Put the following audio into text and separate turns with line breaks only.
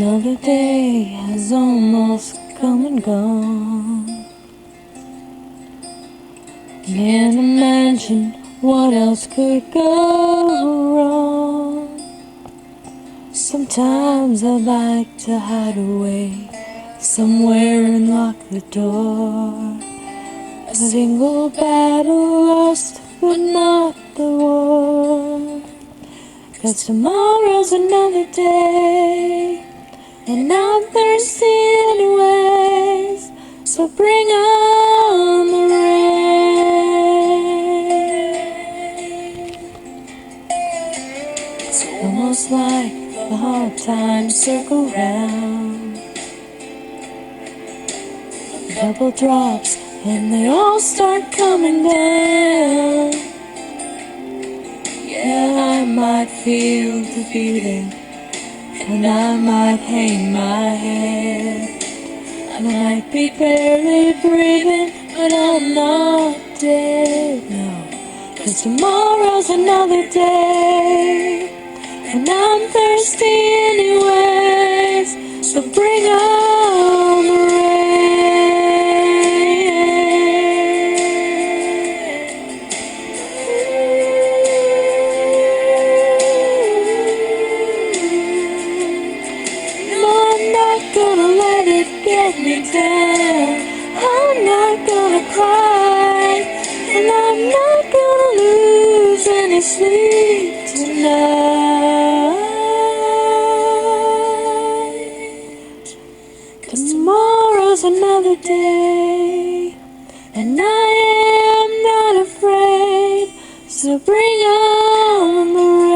Another day has almost come and gone. Can't imagine what else could go wrong. Sometimes I'd like to hide away somewhere and lock the door. A single battle lost, but not the war. 'Cause tomorrow's another day, and I'm thirsty anyways, so bring on the rain. It's almost like the hard times circle round. Double drops and they all start coming down. Yeah, I might feel defeated, and I might hang my head. I might be barely breathing, but I'm not dead, no. 'Cause tomorrow's another day, and I'm thirsty anyways, so bring on the gonna let it get me down. I'm not gonna cry, and I'm not gonna lose any sleep tonight. Tomorrow's another day, and I am not afraid, so bring on the rain.